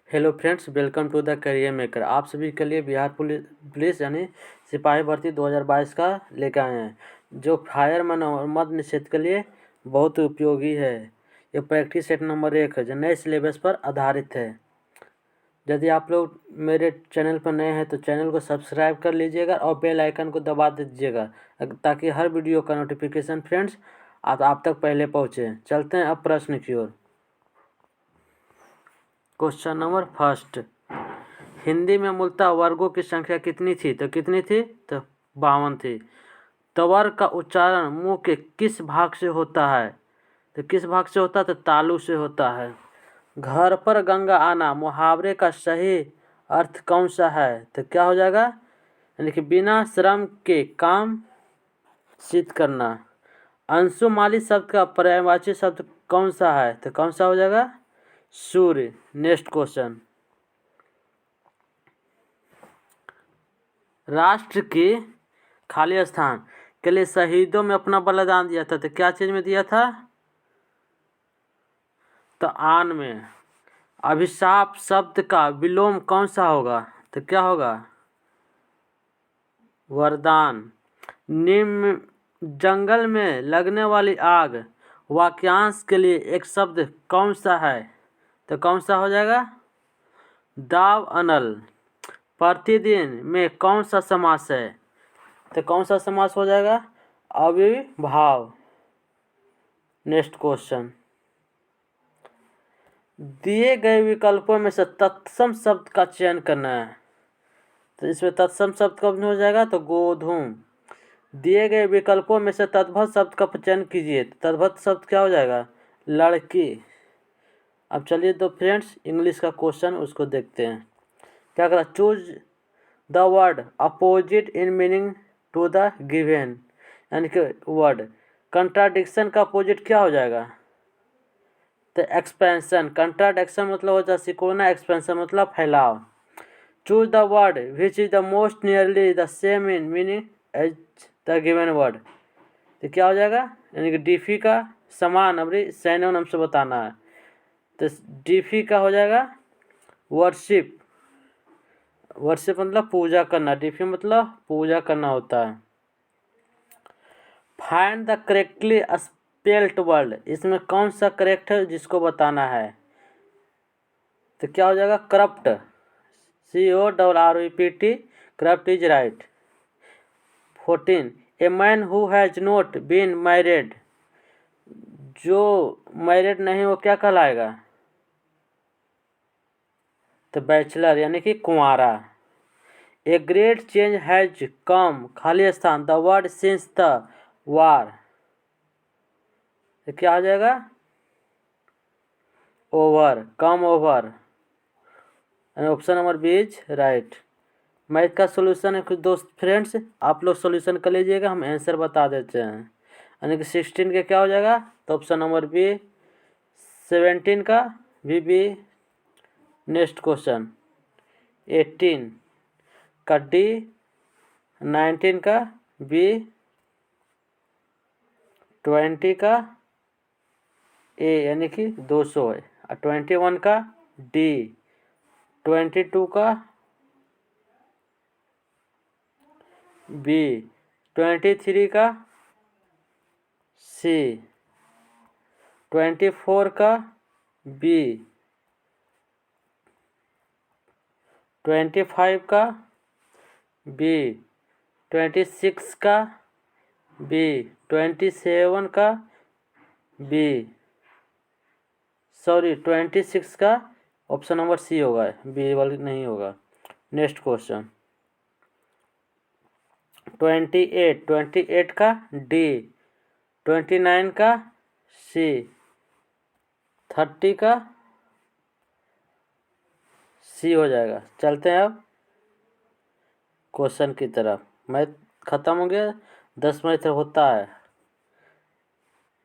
Hello friends, welcome to the career maker. आप सभी के लिए बिहार पुलिस यानी सिपाही भर्ती 2022 का लेकर आए हैं, जो फायरमैन और मद्य निषेध के लिए बहुत उपयोगी है। ये प्रैक्टिस सेट नंबर 1 है, जो नए सिलेबस पर आधारित है। यदि आप लोग मेरे चैनल पर नए हैं तो चैनल को सब्सक्राइब कर लीजिएगा और बेल आइकन को दबा दीजिएगा, ताकि हर वीडियो का नोटिफिकेशन फ्रेंड्स आप तक पहले पहुँचे। चलते हैं अब प्रश्न की ओर। क्वेश्चन नंबर फर्स्ट, हिंदी में मूलतः वर्गों की संख्या कितनी थी? तो कितनी थी? तो 52 थी। तवर का उच्चारण मुंह के किस भाग से होता है? तो किस भाग से होता है? तो तालु से होता है। घर पर गंगा आना मुहावरे का सही अर्थ कौन सा है? तो क्या हो जाएगा? यानी कि बिना श्रम के काम सिद्ध करना। अंशुमाली शब्द का पर्यायवाची शब्द कौन सा है? तो कौन सा हो जाएगा? सूर्य। नेक्स्ट क्वेश्चन, राष्ट्र के खाली स्थान के लिए शहीदों में अपना बलिदान दिया था। तो क्या चीज में दिया था? तो आन में। अभिशाप शब्द का विलोम कौन सा होगा? तो क्या होगा? वरदान। निम्न जंगल में लगने वाली आग वाक्यांश के लिए एक शब्द कौन सा है? तो कौन सा हो जाएगा? दाव अनल। प्रतिदिन में कौन सा समास है? तो कौन सा समास हो जाएगा? अविभाव। नेक्स्ट क्वेश्चन, दिए गए विकल्पों में से तत्सम शब्द का चयन करना है। तो इसमें तत्सम शब्द कब हो जाएगा? तो गोधूम। दिए गए विकल्पों में से तद्भव शब्द का चयन कीजिए। तद्भव शब्द क्या हो जाएगा? लड़की। अब चलिए तो फ्रेंड्स इंग्लिश का क्वेश्चन उसको देखते हैं। क्या करा? Choose the word opposite in meaning to the given, यानी कि वर्ड। कंट्राडिक्शन का अपोजिट क्या हो जाएगा? तो एक्सपेंशन। कंट्राडिक्शन मतलब हो जाए सिकोना, एक्सपेंशन मतलब फैलाव। Choose the word which is the most nearly the same in meaning as the given word. तो क्या हो जाएगा? यानी कि डीफी का समान अवरी सैनोनिम से बताना है। तो डीफी का हो जाएगा वर्शिप। वर्शिप मतलब पूजा करना, डीफी मतलब पूजा करना होता है। Find the correctly spelt word, इसमें कौन सा करेक्ट है जिसको बताना है? तो क्या हो जाएगा? Corrupt. CORRUPT, corrupt is right. 14, a man who has not been married, जो मैरिड नहीं वो क्या कहलाएगा? तो बैचलर यानी कि कुंवारा। A great change has come, खाली स्थान, the word since the war. तो क्या हो जाएगा? Over, come over. Option number B is right. Math का सोल्यूशन है कुछ दोस्त फ्रेंड्स, आप लोग सोल्यूशन कर लीजिएगा, हम आंसर बता देते हैं। यानी कि 16 के क्या हो जाएगा? तो ऑप्शन नंबर बी। 17 का बी। नेक्स्ट क्वेश्चन, 18 का डी, 19 का बी, 20 का ए यानी कि 200 है, 21 का डी, 22 का बी, 23 का सी, 24 का बी, 25 का बी, 26 का बी, 27 का बी, सॉरी 26 का ऑप्शन नंबर सी होगा, बी वाली नहीं होगा। नेक्स्ट क्वेश्चन, 28 का डी, 29 का सी, 30 का सी हो जाएगा। चलते हैं अब क्वेश्चन की तरफ। मैथ खत्म हो गया, 10 मैथ होता है।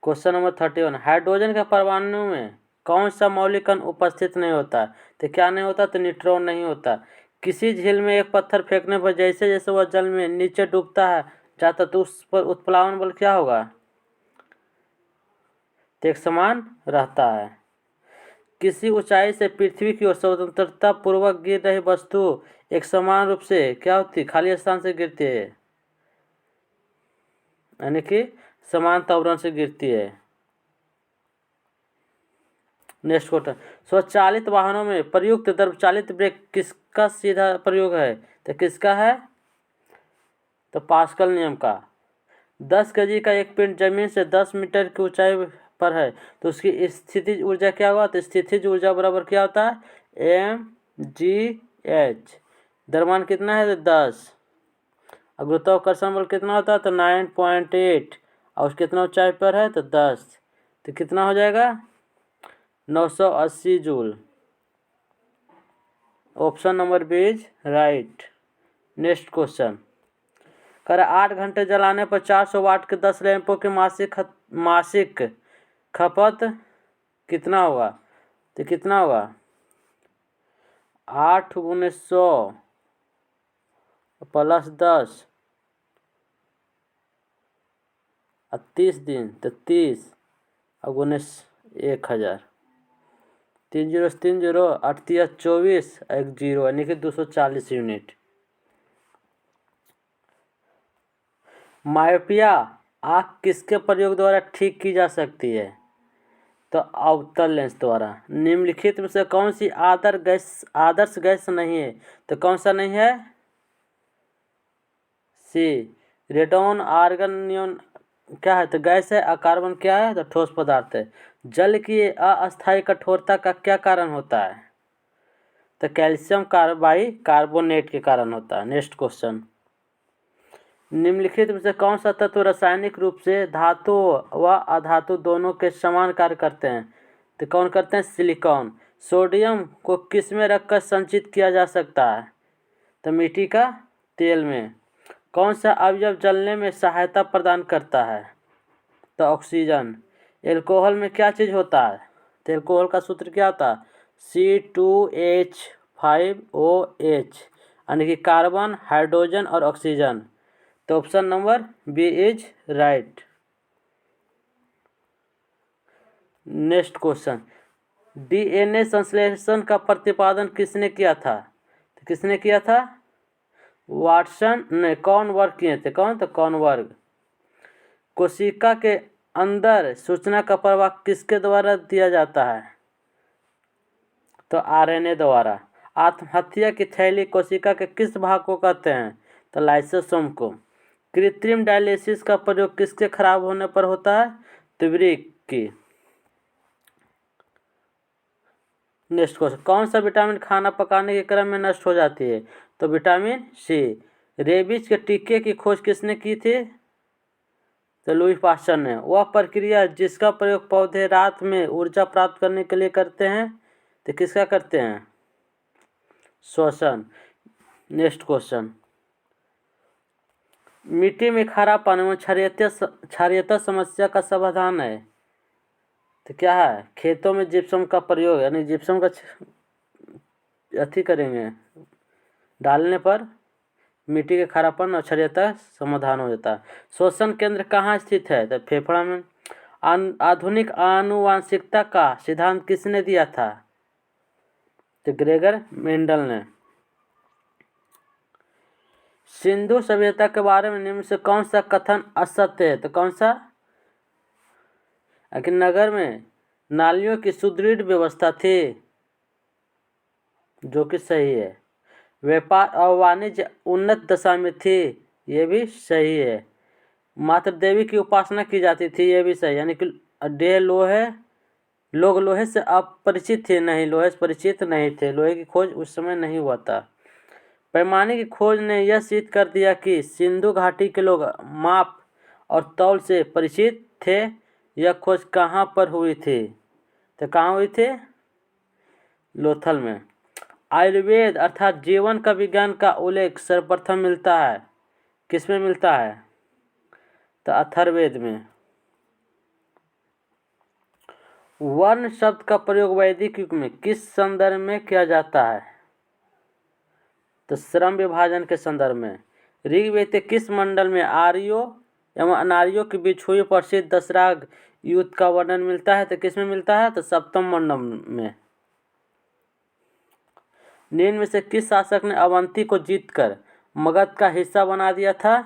क्वेश्चन नंबर 31, हाइड्रोजन के परमाणु में कौन सा मौलिक कण उपस्थित नहीं होता? तो क्या नहीं होता? तो न्यूट्रॉन नहीं होता। किसी झील में एक पत्थर फेंकने पर जैसे जैसे वह जल में नीचे डूबता है जाता तो उस पर उत्प्लावन बल क्या होगा? तो एक समान रहता है। किसी ऊंचाई से पृथ्वी की ओर स्वतंत्रता पूर्वक गिर रही वस्तु एक समान रूप से क्या होती, खाली स्थान से गिरती है, यानी कि समान त्वरण से गिरती है। नेक्स्ट क्वेश्चन, स्वचालित वाहनों में प्रयुक्त द्रवचालित ब्रेक किसका सीधा प्रयोग है, तो किसका है, तो पास्कल नियम का। 10 kg का एक पिंड जमीन से 10 मीटर की ऊंचाई पर है तो उसकी स्थितिज ऊर्जा क्या होगा, तो स्थितिज ऊर्जा बराबर क्या होता है, mgh। द्रव्यमान कितना है, तो 10। और गुरुत्वाकर्षण बल कितना होता है, तो 9.8। और उस कितना ऊंचाई पर है, तो 10। तो कितना हो जाएगा, 980 joule. Option number B is right. Next question, कर 8 घंटे जलाने पर 400 वाट के 10 लैंपों की मासिक खपत कितना होगा, तो कितना होगा, 8 × 100 प्लस 10 और 30 दिन, तो 30 और गुने 1000, 3 0 3 0 8 3 24 1 0 यानी कि 240 यूनिट। मायोपिया आँख किसके प्रयोग द्वारा ठीक की जा सकती है, तो अवतल लेंस द्वारा। निम्नलिखित में से कौन सी आदर्श गैस नहीं है, तो कौन सा नहीं है, सी रेडोन, आर्गन, नियोन क्या है, तो गैस है। और कार्बन क्या है, तो ठोस पदार्थ है। जल की अस्थायी कठोरता का क्या कारण होता है, तो कैल्शियम कार्बोनेट के कारण होता है। नेक्स्ट क्वेश्चन, निम्नलिखित में से कौन सा तत्व रासायनिक रूप से धातु व अधातु दोनों के समान कार्य करते हैं, तो कौन करते हैं, सिलिकॉन। सोडियम को किस में रखकर संचित किया जा सकता है, तो मिट्टी का तेल में। कौन सा अवयव जलने में सहायता प्रदान करता है, तो ऑक्सीजन। एल्कोहल में क्या चीज़ होता है, तो एल्कोहल का सूत्र क्या होता है, C2H5OH, यानी कि कार्बन, हाइड्रोजन और ऑक्सीजन। तो option number B is right. Next question, DNA संश्लेषण का प्रतिपादन किसने किया था, तो किसने किया था, वाटसन ने। कौन वर्ग किए थे, कौन, तो कॉनवर्ग। कोशिका के अंदर सूचना का प्रवाह किसके द्वारा दिया जाता है, तो आरएनए द्वारा। आत्महत्या की थैली कोशिका के किस भाग को कहते हैं, तो लाइसोसोम को। कृत्रिम डायलिसिस का प्रयोग किसके खराब होने पर होता है, तो वृक्क की। नेक्स्ट क्वेश्चन, कौन सा विटामिन खाना पकाने के क्रम में नष्ट हो जाती है, तो विटामिन सी। रेबीज के टीके की खोज किसने की थी, तो लुई पास्चर ने। वह प्रक्रिया जिसका प्रयोग पौधे रात में ऊर्जा प्राप्त करने के लिए करते हैं, तो किसका करते हैं, श्वसन। नेक्स्ट क्वेश्चन, मिट्टी में खारा पानी में क्षारीयता समस्या का समाधान है, तो क्या है, खेतों में जिप्सम का प्रयोग, यानी जिप्सम का अथी करेंगे, डालने पर मिट्टी के खारापन और क्षारीयता समाधान हो जाता है। श्वसन केंद्र कहाँ स्थित है, तो फेफड़ा में। आधुनिक आनुवांशिकता का सिद्धांत किसने दिया था, तो ग्रेगर मेंडल ने। सिंधु सभ्यता के बारे में निम्न से कौन सा कथन असत्य है, तो कौन सा, कि नगर में नालियों की सुदृढ़ व्यवस्था थी, जो कि सही है। व्यापार और वाणिज्य उन्नत दशा में थी, ये भी सही है। मात्र देवी की उपासना की जाती थी, ये भी सही, यानी कि लोग लोहे से अपरिचित थे, नहीं, लोहे से परिचित नहीं थे, लोहे की खोज उस समय नहीं हुआ था। पैमाने की खोज ने यह सिद्ध कर दिया कि सिंधु घाटी के लोग माप और तौल से परिचित थे। यह खोज कहाँ पर हुई थी, तो कहाँ हुई थी, लोथल में। आयुर्वेद अर्थात जीवन का विज्ञान का उल्लेख सर्वप्रथम मिलता है, किसमें मिलता है, तो अथर्ववेद में। वर्ण शब्द का प्रयोग वैदिक युग में किस संदर्भ में किया जाता है, तो श्रम विभाजन के संदर्भ में। ऋग्वेद के किस मंडल में आर्यों एवं अनार्यों के बीच हुई प्रसिद्ध दशराग युद्ध का वर्णन मिलता है, तो किसमें मिलता है, तो सप्तम मंडल में। निम्न में से किस शासक ने अवंती को जीतकर मगध का हिस्सा बना दिया था?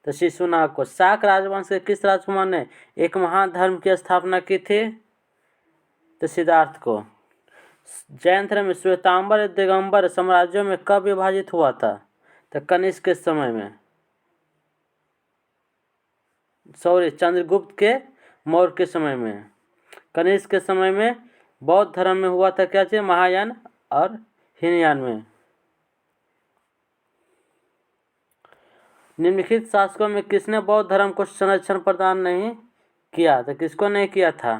तो शिशुनाग को। शाक राजवंश के किस राजकुमार ने एक महान धर्म की स्थापना की थी? तो सिद्धार्थ को। जैन धर्म में श्वेतांबर दिगंबर साम्राज्यों में कब विभाजित हुआ था? तो कनिष्क के समय में, चंद्रगुप्त के मौर्य के समय में। कनिष्क के समय में बौद्ध धर्म में हुआ था क्या चीज? महायान और हीनयान में। निम्नलिखित शासकों में किसने बौद्ध धर्म को संरक्षण प्रदान नहीं किया? तो किसको नहीं किया था?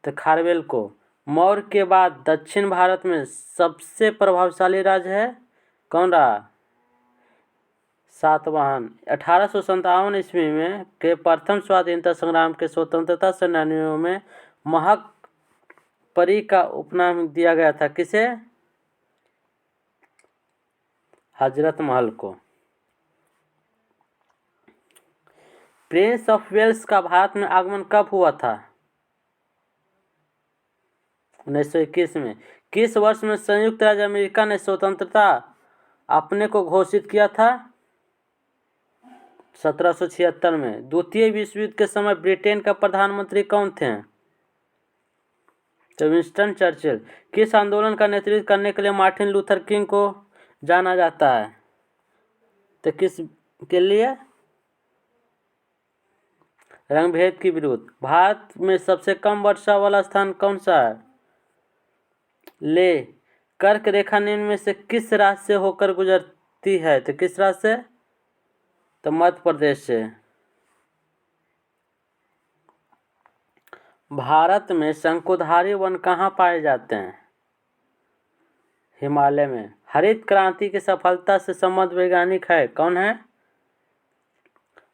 तो खारवेल को। मौर्य के बाद दक्षिण भारत में सबसे प्रभावशाली राज्य है कौन रहा? सातवाहन। 1857 ईस्वी में के प्रथम स्वाधीनता संग्राम के स्वतंत्रता सेनानियों में महक परी का उपनाम दिया गया था किसे? हजरत महल को। प्रिंस ऑफ वेल्स का भारत में आगमन कब हुआ था? 1921 में। किस वर्ष में संयुक्त राज्य अमेरिका ने स्वतंत्रता अपने को घोषित किया था? 1776 में। द्वितीय विश्व युद्ध के समय ब्रिटेन का प्रधानमंत्री कौन थे? तो विंस्टन चर्चिल। किस आंदोलन का नेतृत्व करने के लिए मार्टिन लूथर किंग को जाना जाता है? तो किस के लिए? रंगभेद के विरुद्ध। भारत में सबसे कम वर्षा वाला स्थान कौन सा है? ले। कर्क रेखा निम्न में से किस राज्य से होकर गुजरती है? तो किस राज्य से? तो मध्य प्रदेश से। भारत में शंकुधारी वन कहाँ पाए जाते हैं? हिमालय में। हरित क्रांति की सफलता से संबंध वैज्ञानिक है कौन है?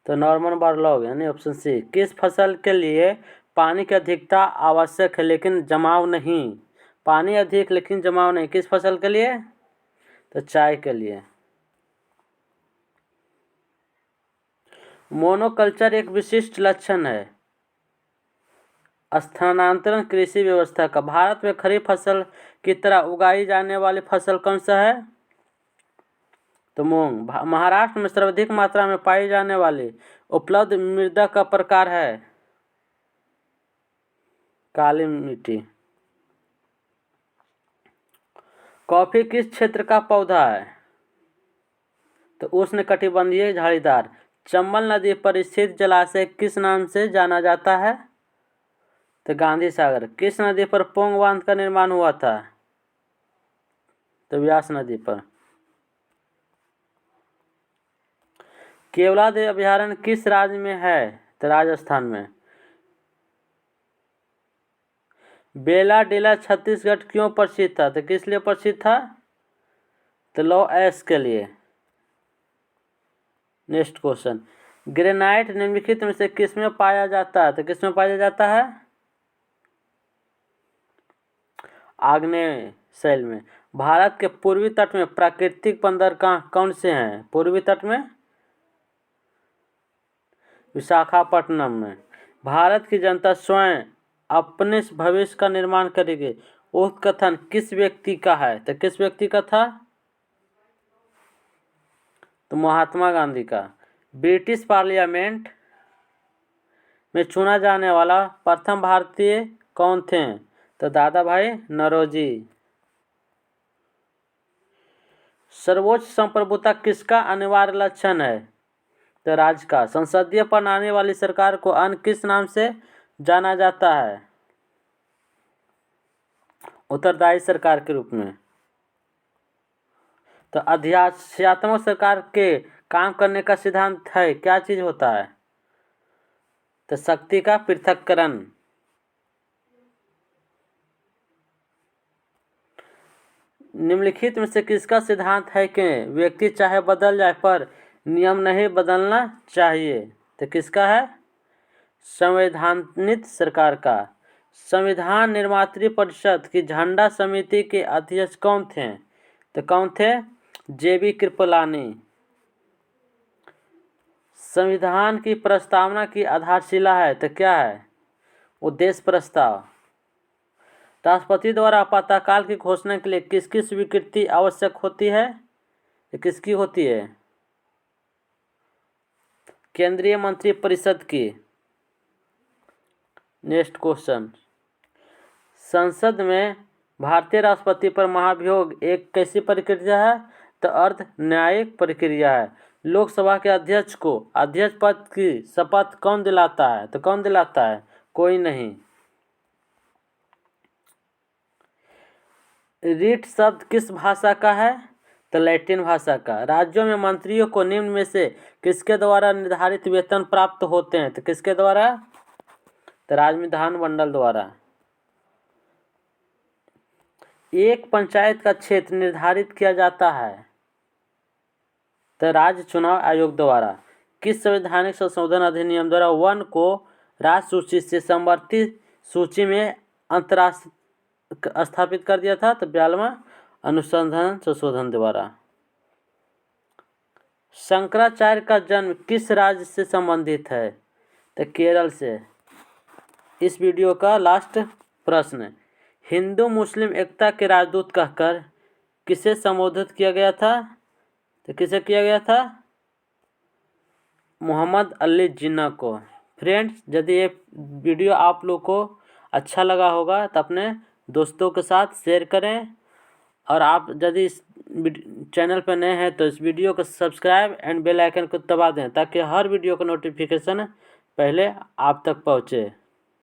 तो नॉर्मन बोरलॉग यानी ऑप्शन सी। किस फसल के लिए पानी की अधिकता आवश्यक है लेकिन जमाव नहीं? पानी अधिक लेकिन जमाव नहीं, किस फसल के लिए? तो चाय के लिए। मोनोकल्चर एक विशिष्ट लक्षण है स्थानांतरण कृषि व्यवस्था का। भारत में खरीफ फसल की तरह उगाई जाने वाली फसल कौन सा है? तो मूंग। महाराष्ट्र में सर्वाधिक मात्रा में पाई जाने वाली उपलब्ध मृदा का प्रकार है काली मिट्टी। कॉफी किस क्षेत्र का पौधा है? तो उष्णकटिबंधीय झाड़ीदार। चंबल नदी पर स्थित जलाशय किस नाम से जाना जाता है? तो गांधी सागर। किस नदी पर पोंग बांध का निर्माण हुआ था? तो व्यास नदी पर। केवलादेव अभयारण्य किस राज्य में है? तो राजस्थान में। बेला डेला छत्तीसगढ़ क्यों प्रसिद्ध था? तो किस लिए प्रसिद्ध था? तो लौ ऐश के लिए। Next question. ग्रेनाइट निम्नलिखित में से किस में पाया जाता है? तो किस में पाया जाता है? आग्नेय शैल में। भारत के पूर्वी तट में प्राकृतिक बंदरगाह कौन से हैं? पूर्वी तट में विशाखापट्टनम में। भारत की जनता स्वयं अपने भविष्य का निर्माण करेगी, उक्त कथन किस व्यक्ति का है? तो किस व्यक्ति का था? तो महात्मा गांधी का। ब्रिटिश पार्लियामेंट में चुना जाने वाला प्रथम भारतीय कौन थे? तो दादा भाई नौरोजी। सर्वोच्च संप्रभुता किसका अनिवार्य लक्षण है? तो राज्य का। संसदीय प्रणाली वाली सरकार को अन्य किस नाम से जाना जाता है? उत्तरदायी सरकार के रूप में। तो अध्यात्मक सरकार के काम करने का सिद्धांत है क्या चीज होता है? तो शक्ति का पृथक्करण। निम्नलिखित में से किसका सिद्धांत है कि व्यक्ति चाहे बदल जाए पर नियम नहीं बदलना चाहिए? तो किसका है? संवैधानिक सरकार का। संविधान निर्मात्री परिषद की झंडा समिति के अध्यक्ष कौन थे? तो कौन थे? जेबी कृपलानी। संविधान की प्रस्तावना की आधारशिला है तो क्या है? उद्देश्य प्रस्ताव। राष्ट्रपति द्वारा आपातकाल की घोषणा के लिए किसकी स्वीकृति आवश्यक होती है? किसकी होती है? केंद्रीय मंत्रिपरिषद की। नेक्स्ट क्वेश्चन, संसद में भारतीय राष्ट्रपति पर महाभियोग एक कैसी प्रक्रिया है? तो अर्ध न्यायिक प्रक्रिया है। लोकसभा के अध्यक्ष को अध्यक्ष पद की शपथ कौन दिलाता है? तो कौन दिलाता है? कोई नहीं। रीट शब्द किस भाषा का है? तो लैटिन भाषा का। राज्यों में मंत्रियों को निम्न में से किसके द्वारा निर्धारित वेतन प्राप्त होते हैं? तो किसके द्वारा? तो राज्य विधानमंडल द्वारा। एक पंचायत का क्षेत्र निर्धारित किया जाता है तो राज्य चुनाव आयोग द्वारा। किस संवैधानिक संशोधन अधिनियम द्वारा वन को राज्य सूची से समवर्ती सूची में स्थापित कर दिया था? तो 42वां अनुसंधान संशोधन द्वारा। शंकराचार्य का जन्म किस राज्य से संबंधित है? तो केरल से। इस वीडियो का लास्ट प्रश्न, हिंदू मुस्लिम एकता के राजदूत कहकर किसे संबोधित किया गया था? तो किसे किया गया था? मोहम्मद अली जिन्ना को। फ्रेंड्स, यदि ये वीडियो आप लोग को अच्छा लगा होगा तो अपने दोस्तों के साथ शेयर करें, और आप यदि इस चैनल पर नए हैं तो इस वीडियो को सब्सक्राइब एंड बेल आइकन को दबा दें ताकि हर वीडियो का नोटिफिकेशन पहले आप तक पहुँचे।